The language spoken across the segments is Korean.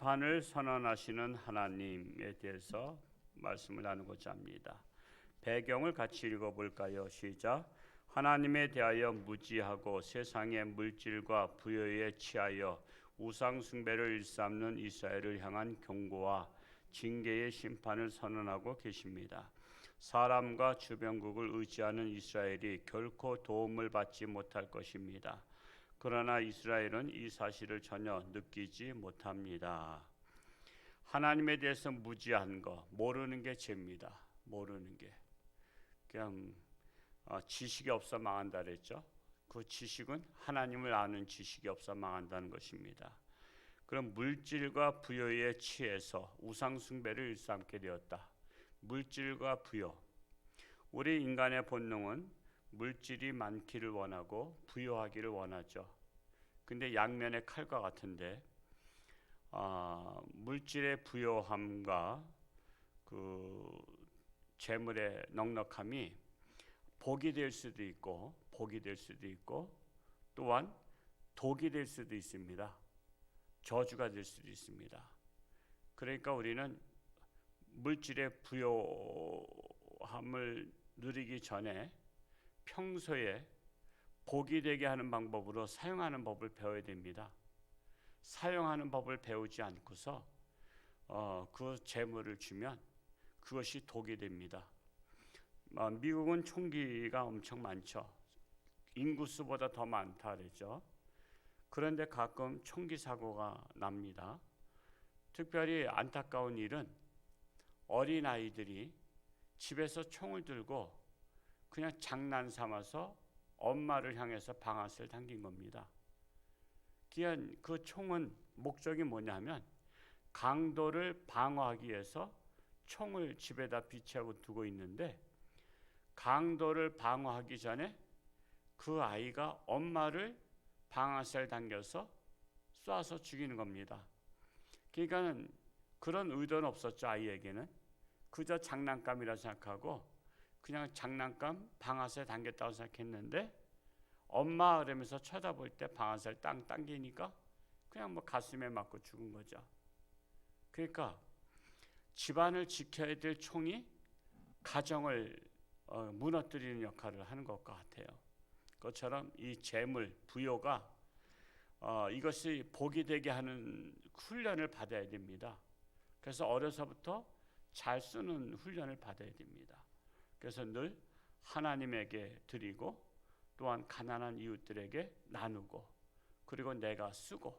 심판을 선언하시는 하나님에 대해서 말씀을 나누고자 합니다. 배경을 같이 읽어볼까요? 시작. 하나님에 대하여 무지하고 세상의 물질과 부여에 취하여 우상 숭배를 일삼는 이스라엘을 향한 경고와 징계의 심판을 선언하고 계십니다. 사람과 주변국을 의지하는 이스라엘이 결코 도움을 받지 못할 것입니다. 그러나 이스라엘은 이 사실을 전혀 느끼지 못합니다. 하나님에 대해서 무지한 거, 모르는 게 죄입니다. 모르는 게. 그냥 지식이 없어 망한다 그랬죠. 그 지식은 하나님을 아는 지식이 없어 망한다는 것입니다. 그럼 물질과 부여에 취해서 우상 숭배를 일삼게 되었다. 물질과 부여. 우리 인간의 본능은 물질이 많기를 원하고 부여하기를 원하죠. 근데 양면의 칼과 같은데 물질의 부여함과 그 재물의 넉넉함이 복이 될 수도 있고 또한 독이 될 수도 있습니다. 저주가 될 수도 있습니다. 그러니까 우리는 물질의 부여함을 누리기 전에 평소에 복이 되게 하는 방법으로 사용하는 법을 배워야 됩니다. 사용하는 법을 배우지 않고서 그 재물을 주면 그것이 독이 됩니다. 미국은 총기가 엄청 많죠. 인구수보다 더 많다 그랬죠. 그런데 가끔 총기 사고가 납니다. 특별히 안타까운 일은 어린 아이들이 집에서 총을 들고 그냥 장난 삼아서 엄마를 향해서 방아쇠를 당긴 겁니다. 기한 그 총은 목적이 뭐냐면 강도를 방어하기 위해서 총을 집에다 비치하고 두고 있는데 강도를 방어하기 전에 그 아이가 엄마를 방아쇠를 당겨서 쏴서 죽이는 겁니다. 그러니까 그런 의도는 없었죠. 아이에게는 그저 장난감이라 생각하고 그냥 장난감 방아쇠 당겼다고 생각했는데 엄마 그러면서 쳐다볼 때 방아쇠를 땅 당기니까 그냥 가슴에 맞고 죽은 거죠. 그러니까 집안을 지켜야 될 총이 가정을 무너뜨리는 역할을 하는 것 같아요. 그것처럼 이 재물, 부여가 이것이 복이 되게 하는 훈련을 받아야 됩니다. 그래서 어려서부터 잘 쓰는 훈련을 받아야 됩니다. 그래서 늘 하나님에게 드리고 또한 가난한 이웃들에게 나누고 그리고 내가 쓰고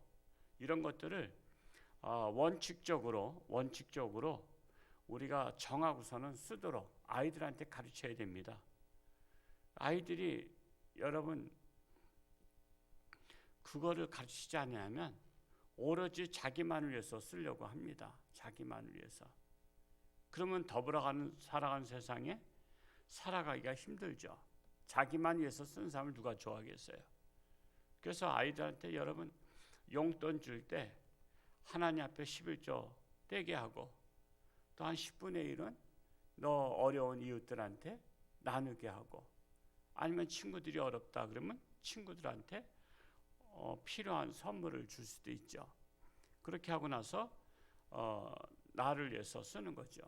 이런 것들을 원칙적으로 우리가 정하고서는 쓰도록 아이들한테 가르쳐야 됩니다. 아이들이 여러분 그거를 가르치지 않으면 오로지 자기만을 위해서 쓰려고 합니다. 자기만을 위해서. 그러면 살아가는 세상에 살아가기가 힘들죠. 자기만 위해서 쓴 사람을 누가 좋아하겠어요. 그래서 아이들한테 여러분 용돈 줄 때 하나님 앞에 11조 떼게 하고 또 한 10분의 1은 너 어려운 이웃들한테 나누게 하고 아니면 친구들이 어렵다 그러면 친구들한테 필요한 선물을 줄 수도 있죠. 그렇게 하고 나서 나를 위해서 쓰는 거죠.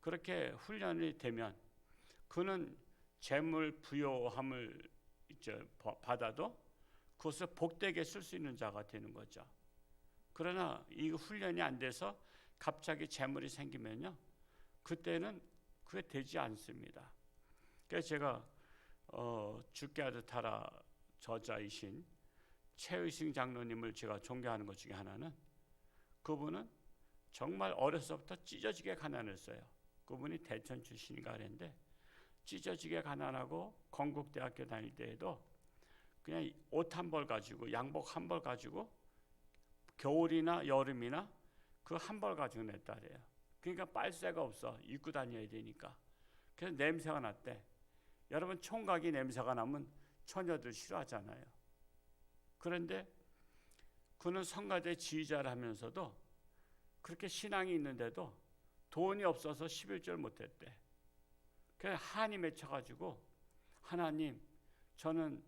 그렇게 훈련이 되면 그는 재물 부여함을 받아도 그것을 복되게 쓸 수 있는 자가 되는 거죠. 그러나 이 훈련이 안 돼서 갑자기 재물이 생기면요, 그때는 그게 되지 않습니다. 그래서 제가 죽게 하듯 하라 저자이신 최의승 장로님을 제가 존경하는 것 중에 하나는 그분은 정말 어려서부터 찢어지게 가난했어요. 그분이 대천 출신인가 그랬는데 찢어지게 가난하고 건국대학교 다닐 때에도 그냥 옷 한 벌 가지고 양복 한 벌 가지고 겨울이나 여름이나 그 한 벌 가지고 냈다 그래요. 그러니까 빨새가 없어. 입고 다녀야 되니까. 그래서 냄새가 났대. 여러분 총각이 냄새가 나면 처녀들 싫어하잖아요. 그런데 그는 성가대 지휘자를 하면서도 그렇게 신앙이 있는데도 돈이 없어서 11절 못했대. 그래서 한이 맺혀가지고 하나님 저는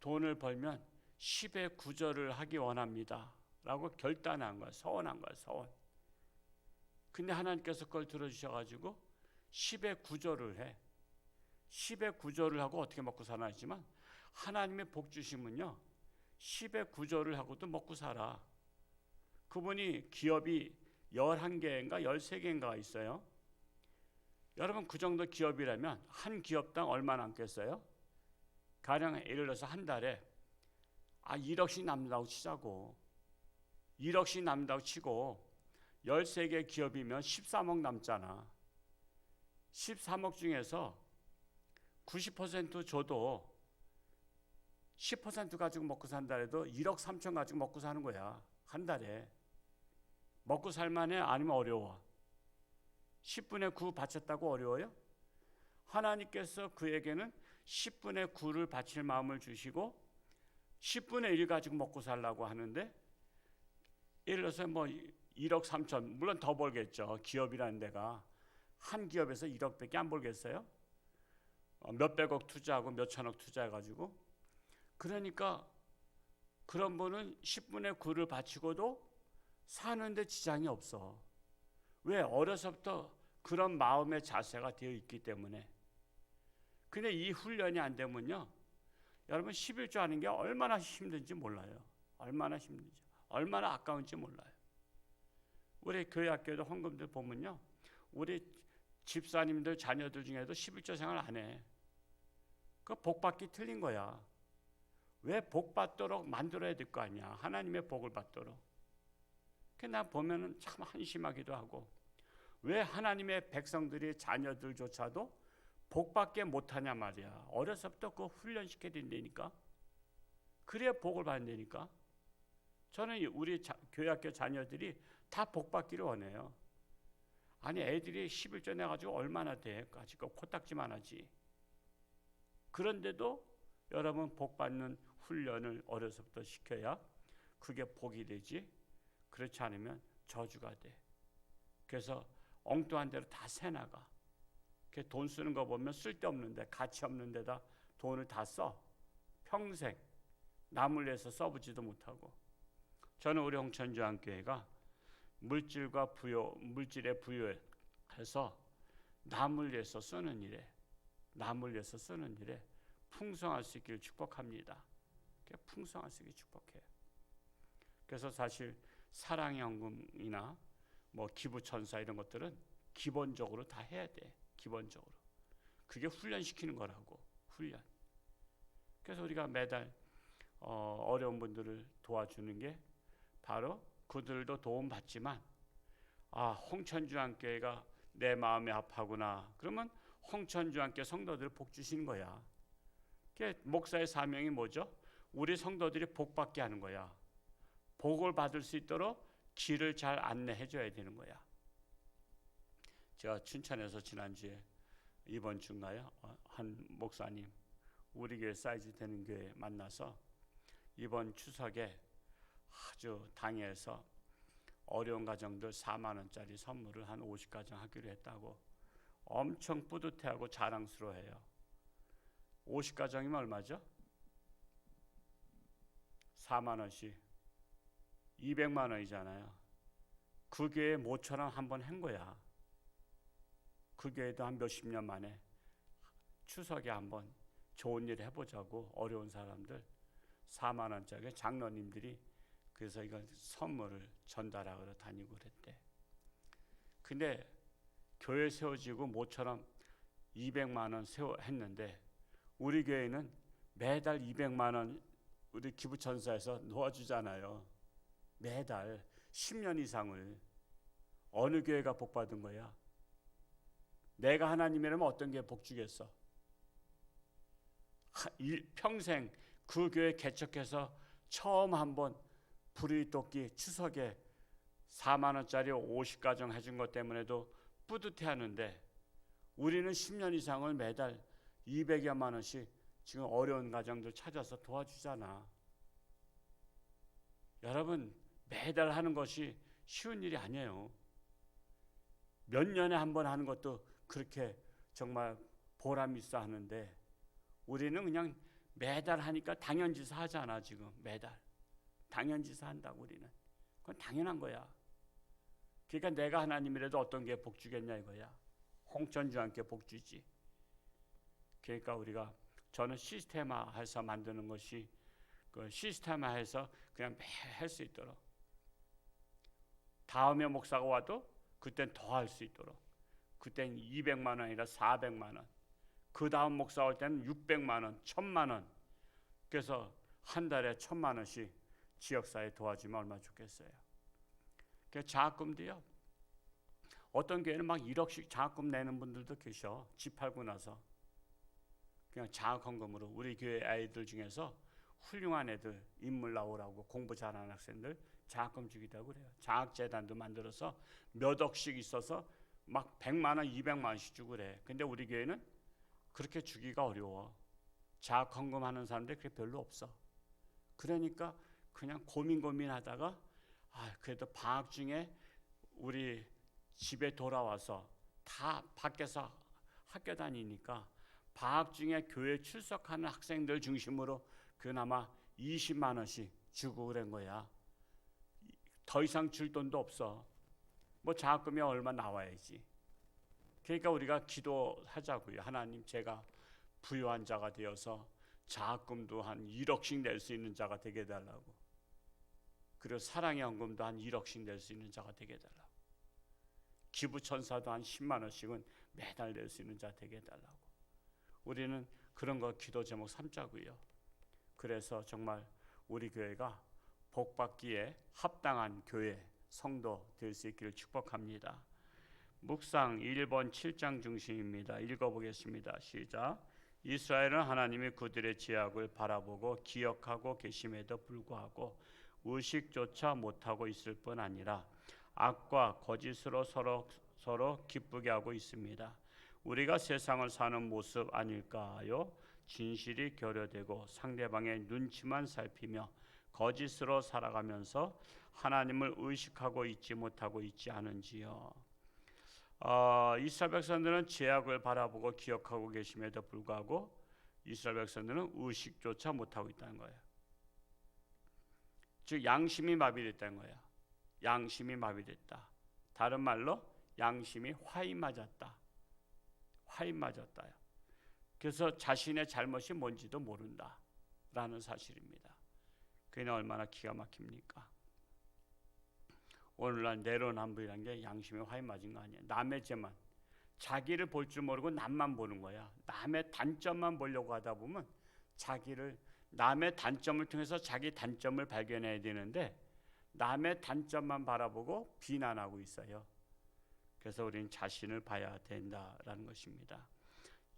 돈을 벌면 10의 9절을 하기 원합니다. 라고 결단한 거야. 서원한 거야. 서원. 근데 하나님께서 그걸 들어주셔가지고 10의 구조를 해. 10의 구조를 하고 어떻게 먹고 사나 했지만 하나님의 복 주시면요 10의 구조를 하고도 먹고 살아. 그분이 기업이 11개인가 13개인가 있어요. 여러분 그 정도 기업이라면 한 기업당 얼마 남겠어요? 가령 예를 들어서 한 달에 1억씩 남는다고 치자고. 1억씩 남는다고 치고 13개 기업이면 13억 남잖아. 13억 중에서 90% 줘도 10% 가지고 먹고 산다 해도 1억 3천 가지고 먹고 사는 거야. 한 달에. 먹고 살만해? 아니면 어려워? 10분의 9 바쳤다고 어려워요? 하나님께서 그에게는 10분의 9를 바칠 마음을 주시고 10분의 1 가지고 먹고 살라고 하는데, 예를 들어서 1억 3천, 물론 더 벌겠죠. 기업이라는 데가 한 기업에서 1억밖에 안 벌겠어요? 몇백억 투자하고 몇천억 투자해가지고. 그러니까 그런 분은 10분의 9를 바치고도 사는데 지장이 없어. 왜? 어려서부터 그런 마음의 자세가 되어 있기 때문에. 근데 이 훈련이 안 되면요, 여러분 11조 하는 게 얼마나 힘든지 몰라요. 얼마나 힘든지, 얼마나 아까운지 몰라요. 우리 교회 학교도 헌금들 보면요, 우리 집사님들 자녀들 중에도 11조 생활 안 해. 그 복받기 틀린 거야. 왜 복받도록 만들어야 될 거 아니야. 하나님의 복을 받도록. 나 보면은 참 한심하기도 하고, 왜 하나님의 백성들이 자녀들조차도 복받게 못하냐 말이야. 어려서부터 그거 훈련시켜야 된다니까. 그래야 복을 받는다니까. 저는 우리 교회 학교 자녀들이 다 복받기를 원해요. 아니 애들이 11조 내가지고 얼마나 돼? 아직 코딱지만 하지. 그런데도 여러분 복받는 훈련을 어려서부터 시켜야 그게 복이 되지. 그렇지 않으면 저주가 돼. 그래서 엉뚱한 데로 다 새나가. 돈 쓰는 거 보면 쓸데없는데, 가치 없는 데다 돈을 다 써. 평생 남을 위해서 써보지도 못하고. 저는 우리 홍천주안교회가 물질에 부여해서 남을 위해서 쓰는 일에 풍성할 수 있기를 축복합니다. 풍성할 수 있기를 축복해요. 그래서 사실 사랑의 헌금이나 기부천사 이런 것들은 기본적으로 다 해야 돼. 기본적으로. 그게 훈련시키는 거라고. 훈련. 그래서 우리가 매달 어려운 분들을 도와주는 게 바로, 그들도 도움받지만 홍천주안교회가 내 마음이 아파구나. 그러면 홍천주안교회 성도들 복 주시는 거야. 목사의 사명이 뭐죠? 우리 성도들이 복받게 하는 거야. 복을 받을 수 있도록 길을 잘 안내해 줘야 되는 거야. 제가 춘천에서 지난주에 이번 주인가요? 한 목사님, 우리 교회 사이즈 되는 교회 만나서 이번 추석에 아주 당회에서 어려운 가정들 4만 원짜리 선물을 한 50가정 하기로 했다고 엄청 뿌듯해하고 자랑스러워해요. 50가정이면 얼마죠? 4만 원씩 200만 원이잖아요. 그 교회 모처럼 한번 한 거야. 그 교회도 한 몇십 년 만에 추석에 한번 좋은 일 해보자고 어려운 사람들 4만 원짜리 장로님들이 그래서 이걸 선물을 전달하러 다니고 그랬대. 근데 교회 세워지고 모처럼 200만 원 했는데 우리 교회는 매달 200만 원 우리 기부천사에서 놓아주잖아요. 매달 10년 이상을. 어느 교회가 복 받은 거야? 내가 하나님이라면 어떤 게 복 주겠어? 평생 그 교회 개척해서 처음 한번 불의돕기 추석에 4만 원짜리 50가정 해준 것 때문에도 뿌듯해하는데, 우리는 10년 이상을 매달 200여만 원씩 지금 어려운 가정들 찾아서 도와주잖아. 여러분, 매달 하는 것이 쉬운 일이 아니에요. 몇 년에 한 번 하는 것도 그렇게 정말 보람 있어 하는데, 우리는 그냥 매달 하니까 당연지사 하잖아. 지금 매달 당연지사 한다고. 우리는 그건 당연한 거야. 그러니까 내가 하나님이라도 어떤 게 복 주겠냐 이거야. 홍천주 함께 복 주지. 그러니까 우리가 저는 시스템화해서 만드는 것이 그 시스템화해서 그냥 매일 할 수 있도록 다음에 목사가 와도 그땐 더 할 수 있도록 그땐 200만 원 아니라 400만 원 그 다음 목사 올 때는 600만 원, 1000만 원 그래서 한 달에 1000만 원씩 지역사회 도와주면 얼마나 좋겠어요. 그 장학금도요. 어떤 교회는 막 1억씩 장학금 내는 분들도 계셔. 집 팔고 나서 그냥 장학헌금으로 우리 교회 아이들 중에서 훌륭한 애들 인물 나오라고 공부 잘하는 학생들 장학금 주기도 하고 그래요. 장학재단도 만들어서 몇 억씩 있어서 막 100만 원, 200만 원씩 주고 그래. 근데 우리 교회는 그렇게 주기가 어려워. 장학헌금 하는 사람들이 그렇게 별로 없어. 그러니까 그냥 고민하다가 그래도 방학 중에 우리 집에 돌아와서 다 밖에서 학교 다니니까 방학 중에 교회 출석하는 학생들 중심으로 그나마 20만 원씩 주고 그런 거야. 더 이상 줄 돈도 없어. 뭐 장학금이 얼마 나와야지. 그러니까 우리가 기도하자고요. 하나님, 제가 부유한 자가 되어서 장학금도 한 1억씩 낼 수 있는 자가 되게 해달라고. 그리고 사랑의 헌금도 한 1억씩 낼 수 있는 자가 되게 해달라고. 기부천사도 한 10만 원씩은 매달 낼 수 있는 자 되게 해달라고. 우리는 그런 거 기도 제목 삼자고요. 그래서 정말 우리 교회가 복받기에 합당한 교회, 성도 될 수 있기를 축복합니다. 묵상 1번 7장 중심입니다. 읽어보겠습니다. 시작. 이스라엘은 하나님이 그들의 죄악을 바라보고 기억하고 계심에도 불구하고 의식조차 못하고 있을 뿐 아니라 악과 거짓으로 서로 기쁘게 하고 있습니다. 우리가 세상을 사는 모습 아닐까요? 진실이 결여되고 상대방의 눈치만 살피며 거짓으로 살아가면서 하나님을 의식하고 있지 못하고 있지 않은지요. 이스라엘 백성들은 죄악을 바라보고 기억하고 계심에도 불구하고 이스라엘 백성들은 의식조차 못하고 있다는 거예요. 즉 양심이 마비됐다는 거예요. 양심이 마비됐다. 다른 말로 양심이 화인 맞았다. 화인 맞았다요. 그래서 자신의 잘못이 뭔지도 모른다라는 사실입니다. 그게 얼마나 기가 막힙니까? 오늘날 내로남불이라는 게 양심에 화인 맞은 거 아니에요. 남의 죄만, 자기를 볼 줄 모르고 남만 보는 거야. 남의 단점만 보려고 하다 보면 남의 단점을 통해서 자기 단점을 발견해야 되는데 남의 단점만 바라보고 비난하고 있어요. 그래서 우리는 자신을 봐야 된다라는 것입니다.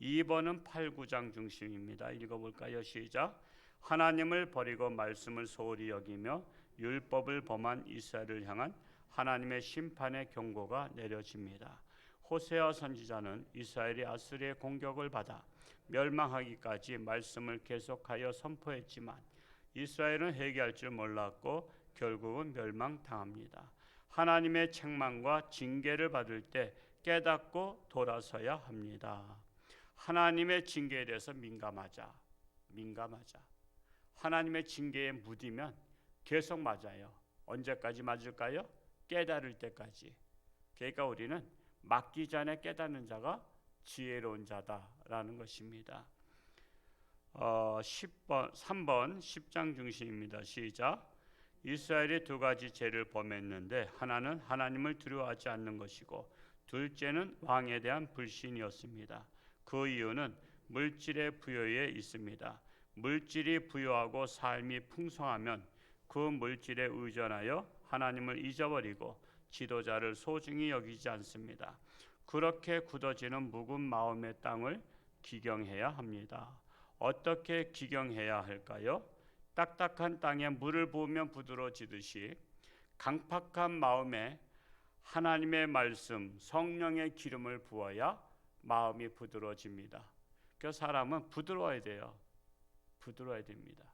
2번은 8, 9장 중심입니다. 읽어볼까요? 시작. 하나님을 버리고 말씀을 소홀히 여기며 율법을 범한 이스라엘을 향한 하나님의 심판의 경고가 내려집니다. 호세아 선지자는 이스라엘이 아수리의 공격을 받아 멸망하기까지 말씀을 계속하여 선포했지만 이스라엘은 회개할 줄 몰랐고 결국은 멸망당합니다. 하나님의 책망과 징계를 받을 때 깨닫고 돌아서야 합니다. 하나님의 징계에 대해서 민감하자. 하나님의 징계에 무디면 계속 맞아요. 언제까지 맞을까요? 깨달을 때까지. 그러니까 우리는 맞기 전에 깨닫는 자가 지혜로운 자다라는 것입니다. 3번 10장 중심입니다. 시작. 이스라엘이 두 가지 죄를 범했는데 하나는 하나님을 두려워하지 않는 것이고 둘째는 왕에 대한 불신이었습니다. 그 이유는 물질의 부여에 있습니다. 물질이 부여하고 삶이 풍성하면 그 물질에 의존하여 하나님을 잊어버리고 지도자를 소중히 여기지 않습니다. 그렇게 굳어지는 묵은 마음의 땅을 기경해야 합니다. 어떻게 기경해야 할까요? 딱딱한 땅에 물을 부으면 부드러워지듯이 강팍한 마음에 하나님의 말씀, 성령의 기름을 부어야 마음이 부드러워집니다. 그 사람은 부드러워야 돼요. 부드러워야 됩니다.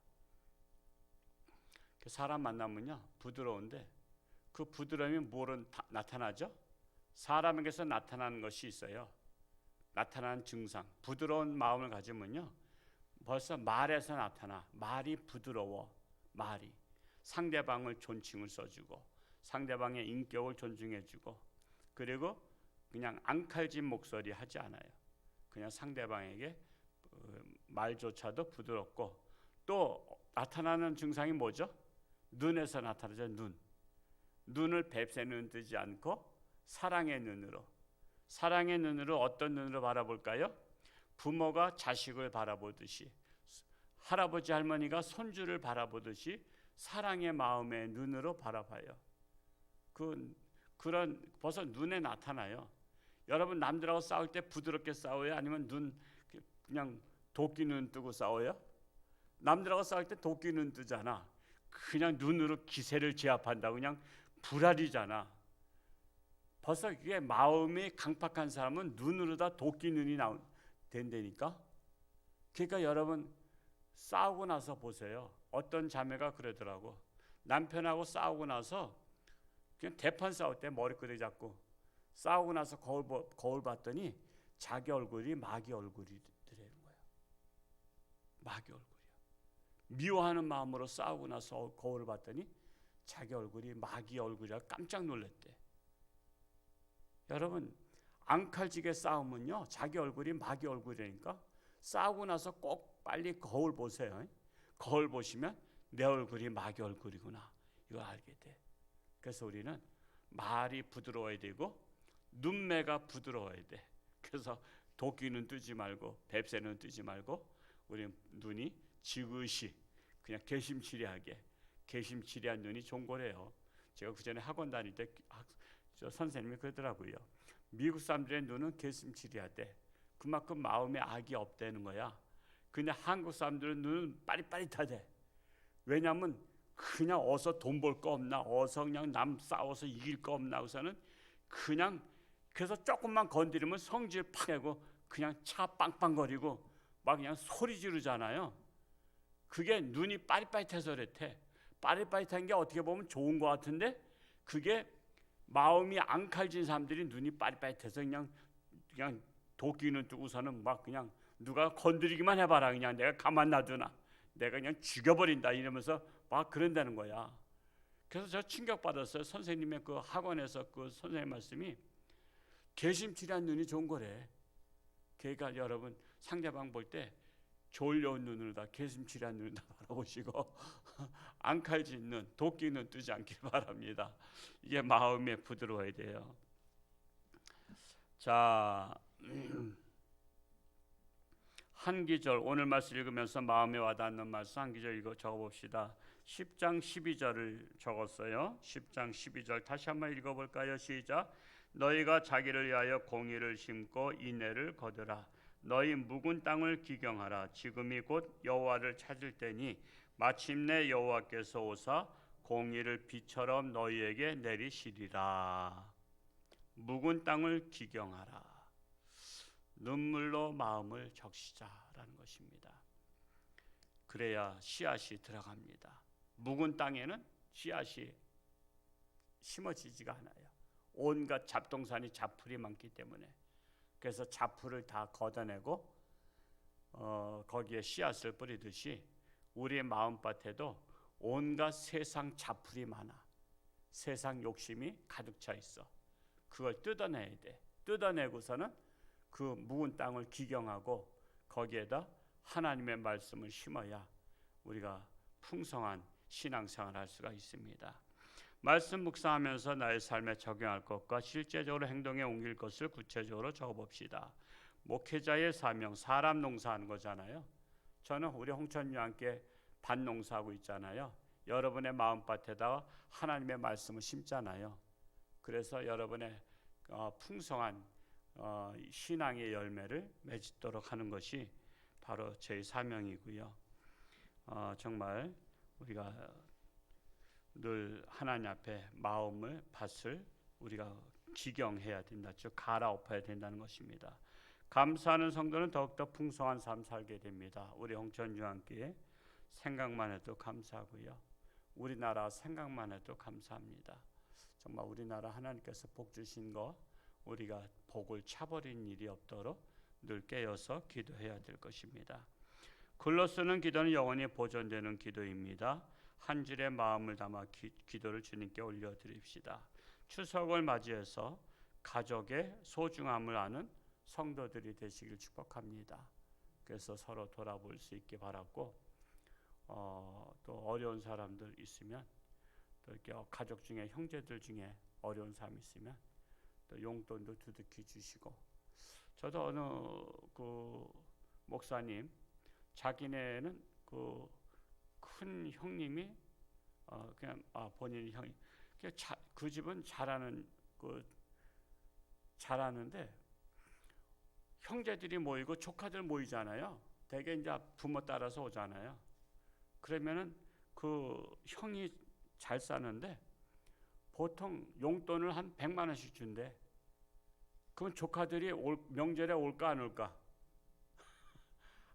사람 만나면요 부드러운데 그 부드러움이 뭐로 나타나죠? 사람에게서 나타나는 것이 있어요. 나타나는 증상. 부드러운 마음을 가지면요 벌써 말에서 나타나. 말이 부드러워. 말이 상대방을 존칭을 써주고 상대방의 인격을 존중해주고, 그리고 그냥 앙칼진 목소리 하지 않아요. 그냥 상대방에게 말조차도 부드럽고, 또 나타나는 증상이 뭐죠? 눈에서 나타나죠. 눈을 뱁새는 뜨지 않고 사랑의 눈으로. 사랑의 눈으로 어떤 눈으로 바라볼까요? 부모가 자식을 바라보듯이, 할아버지 할머니가 손주를 바라보듯이 사랑의 마음의 눈으로 바라봐요. 그런 벌써 눈에 나타나요. 여러분 남들하고 싸울 때 부드럽게 싸워요? 아니면 그냥 도끼 눈 뜨고 싸워요? 남들하고 싸울 때 도끼 눈 뜨잖아. 그냥 눈으로 기세를 제압한다고 그냥 불알이잖아. 벌써 그게 마음이 강팍한 사람은 눈으로 다 도끼 눈이 된다니까. 그러니까 여러분 싸우고 나서 보세요. 어떤 자매가 그러더라고. 남편하고 싸우고 나서 그냥 대판 싸울 때 머리끄댕이 잡고 싸우고 나서 거울 봤더니 자기 얼굴이 마귀 얼굴이더라는 거야. 마귀 얼굴이야. 미워하는 마음으로 싸우고 나서 거울을 봤더니 자기 얼굴이 마귀 얼굴이라 깜짝 놀랐대. 여러분 앙칼지게 싸우면요 자기 얼굴이 마귀 얼굴이니까 싸우고 나서 꼭 빨리 거울 보세요. 거울 보시면 내 얼굴이 마귀 얼굴이구나 이걸 알게 돼. 그래서 우리는 말이 부드러워야 되고 눈매가 부드러워야 돼. 그래서 도끼는 뜨지 말고 뱁새는 뜨지 말고 우리 눈이 지그시 그냥 개심치레하게, 개심치레한 눈이 좋은 거래요. 제가 그 전에 학원 다닐 때 선생님이 그러더라고요. 미국 사람들의 눈은 개심치레하대. 그만큼 마음에 악이 없다는 거야. 근데 한국 사람들은 눈은 빠릿빠릿하대. 왜냐하면 그냥 어서 돈 벌 거 없나, 어서 그냥 남 싸워서 이길 거 없나 하고서는 그냥 그래서 조금만 건드리면 성질 팍 내고 그냥 차 빵빵거리고 막 그냥 소리 지르잖아요. 그게 눈이 빠릿빠릿해서 그랬대. 빠릿빠릿한 게 어떻게 보면 좋은 것 같은데 그게 마음이 앙칼진 사람들이 눈이 빠릿빠릿해서 그냥 도끼는 뜨고서는 막 그냥 누가 건드리기만 해봐라 그냥 내가 가만 놔두나 내가 그냥 죽여버린다 이러면서 막 그런다는 거야. 그래서 저 충격받았어요. 선생님의 그 학원에서 그 선생님 말씀이 개심치레한 눈이 좋은 거래. 그러니까 여러분 상대방 볼 때 졸려온 눈으로 다 개심치레한 눈을 다 바라보시고 앙칼진 눈, 도끼 눈 뜨지 않길 바랍니다. 이게 마음에 부드러워야 돼요. 자, 한 기절 오늘 말씀 읽으면서 마음에 와닿는 말씀 한 기절 읽어 적어봅시다. 10장 12절을 적었어요. 10장 12절 다시 한번 읽어볼까요? 시작. 너희가 자기를 위하여 공의를 심고 인애를 거두라. 너희 묵은 땅을 기경하라. 지금이 곧 여호와를 찾을 때니 마침내 여호와께서 오사 공의를 비처럼 너희에게 내리시리라. 묵은 땅을 기경하라. 눈물로 마음을 적시자라는 것입니다. 그래야 씨앗이 들어갑니다. 묵은 땅에는 씨앗이 심어지지가 않아요. 온갖 잡동사니 잡풀이 많기 때문에. 그래서 잡풀을 다 걷어내고 거기에 씨앗을 뿌리듯이 우리의 마음밭에도 온갖 세상 잡풀이 많아. 세상 욕심이 가득 차 있어. 그걸 뜯어내야 돼. 뜯어내고서는 그 묵은 땅을 기경하고 거기에다 하나님의 말씀을 심어야 우리가 풍성한 신앙생활을 할 수가 있습니다. 말씀 묵상하면서 나의 삶에 적용할 것과 실제적으로 행동에 옮길 것을 구체적으로 적어봅시다. 목회자의 사명, 사람 농사하는 거잖아요. 저는 우리 홍천유와 함께 밭농사하고 있잖아요. 여러분의 마음밭에다가 하나님의 말씀을 심잖아요. 그래서 여러분의 풍성한 신앙의 열매를 맺도록 하는 것이 바로 제 사명이고요. 정말 우리가 늘 하나님 앞에 마음을 밭을 우리가 기경해야 된다. 즉 갈아엎어야 된다는 것입니다. 감사하는 성도는 더욱더 풍성한 삶 살게 됩니다. 우리 홍천유한교회 생각만 해도 감사하고요. 우리나라 생각만 해도 감사합니다. 정말 우리나라 하나님께서 복 주신 거 우리가 복을 차버린 일이 없도록 늘 깨어서 기도해야 될 것입니다. 글로 쓰는 기도는 영원히 보존되는 기도입니다. 한 줄의 마음을 담아 기도를 주님께 올려드립시다. 추석을 맞이해서 가족의 소중함을 아는 성도들이 되시길 축복합니다. 그래서 서로 돌아볼 수 있게 바라고, 또 어려운 사람들 있으면, 또 이렇게 가족 중에 형제들 중에 어려운 사람 있으면 또 용돈도 두둑히 주시고. 저도 어느 그 목사님 자기네는 그 큰 형님이 그냥 본인이 형이 그 집은 잘하는데 형제들이 모이고 조카들 모이잖아요. 대개 이제 부모 따라서 오잖아요. 그러면은 그 형이 잘 사는데 보통 용돈을 한 100만 원씩 준대. 그럼 조카들이 명절에 올까 안 올까?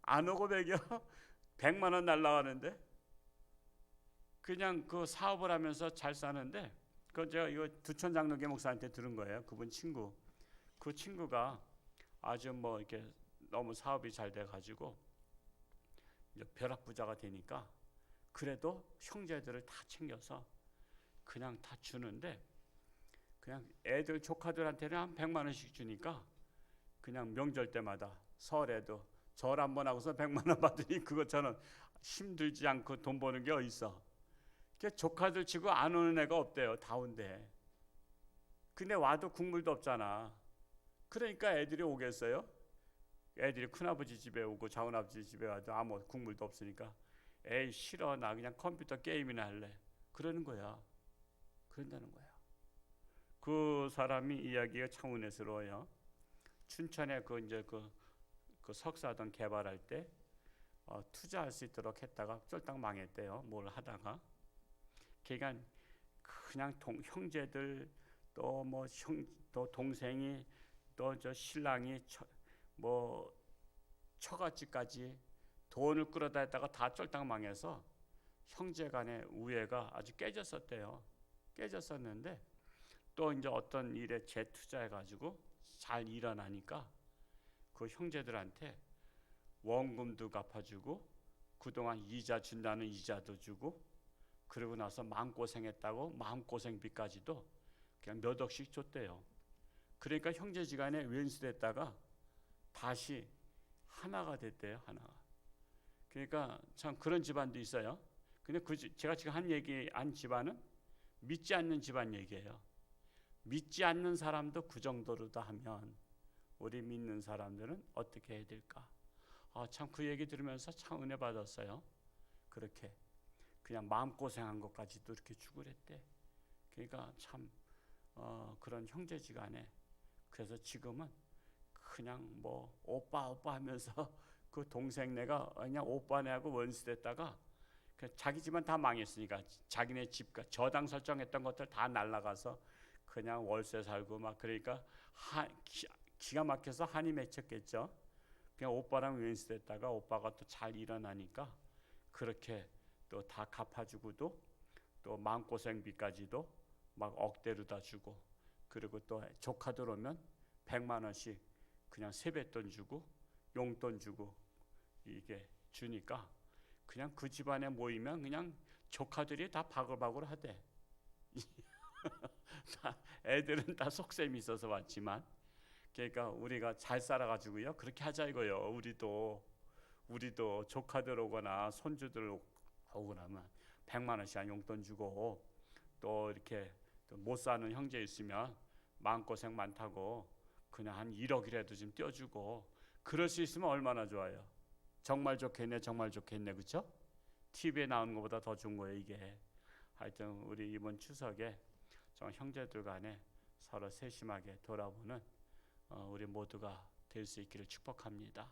안 오고 배겨. 100만 원 날라가는데 그냥 그 사업을 하면서 잘 사는데, 그 제가 이거 두천 장로교 목사한테 들은 거예요. 그분 친구. 그 친구가 아주 뭐 이렇게 너무 사업이 잘 돼 가지고 이제 벼락부자가 되니까 그래도 형제들을 다 챙겨서 그냥 다 주는데, 그냥 애들 조카들한테는 한 100만 원씩 주니까 그냥 명절 때마다 설에도 절 한 번 하고서 100만 원 받으니 그것처럼 힘들지 않고 돈 버는 게 어딨어. 조카들 치고 안 오는 애가 없대요. 다 온대. 근데 와도 국물도 없잖아. 그러니까 애들이 오겠어요? 애들이 큰아버지 집에 오고 작은아버지 집에 와도 아무 국물도 없으니까 에이 싫어, 나 그냥 컴퓨터 게임이나 할래. 그러는 거야. 그런다는 거야. 그 사람이 이야기가 참 은혜스러워요. 춘천에 그 석사동 개발할 때 투자할 수 있도록 했다가 쫄딱 망했대요. 뭘 하다가. 그러니까 그냥 형제들 또 또 동생이 또 저 신랑이 처갓집까지 돈을 끌어다 했다가 다 쫄딱 망해서 형제간의 우애가 아주 깨졌었대요. 깨졌었는데 또 이제 어떤 일에 재투자해가지고 잘 일어나니까 그 형제들한테 원금도 갚아주고 그동안 이자 준다는 이자도 주고, 그러고 나서 마음고생했다고 마음고생비까지도 그냥 몇 억씩 줬대요. 그러니까 형제지간에 왼수됐다가 다시 하나가 됐대요. 하나가. 그러니까 참 그런 집안도 있어요. 근데 제가 지금 한 집안은 믿지 않는 집안 얘기예요. 믿지 않는 사람도 그 정도로다 하면 우리 믿는 사람들은 어떻게 해야 될까? 참 그 얘기 들으면서 참 은혜 받았어요. 그렇게 그냥 마음고생한 것까지도 이렇게 주고 그랬대. 그러니까 참 그런 형제지간에, 그래서 지금은 그냥 뭐 오빠 하면서 그 동생네가 그냥 오빠네하고 원수됐다가 자기 집은 다 망했으니까 자기네 집과 저당 설정했던 것들 다 날라가서 그냥 월세 살고 막, 그러니까 기가 막혀서 한이 맺혔겠죠. 그냥 오빠랑 왼수됐다가 오빠가 또 잘 일어나니까 그렇게 또 다 갚아주고도 또 마음고생비까지도 막 억대로 다 주고, 그리고 또 조카들 오면 100만 원씩 그냥 세뱃돈 주고 용돈 주고 이게 주니까 그냥 그 집안에 모이면 그냥 조카들이 다 바글바글 하대. 애들은 다 속셈이 있어서 왔지만, 그러니까 우리가 잘 살아가지고요 그렇게 하자 이거요. 우리도 조카들 오거나 손주들 오고 나면 100만 원씩 용돈 주고, 또 이렇게 못 사는 형제 있으면 마음고생 많다고 그냥 한 1억이라도 좀 떼어주고, 그럴 수 있으면 얼마나 좋아요. 정말 좋겠네, 정말 좋겠네, 그렇죠? TV에 나오는 것보다 더 좋은 거예요 이게. 하여튼 우리 이번 추석에 좀 형제들 간에 서로 세심하게 돌아보는 우리 모두가 될 수 있기를 축복합니다.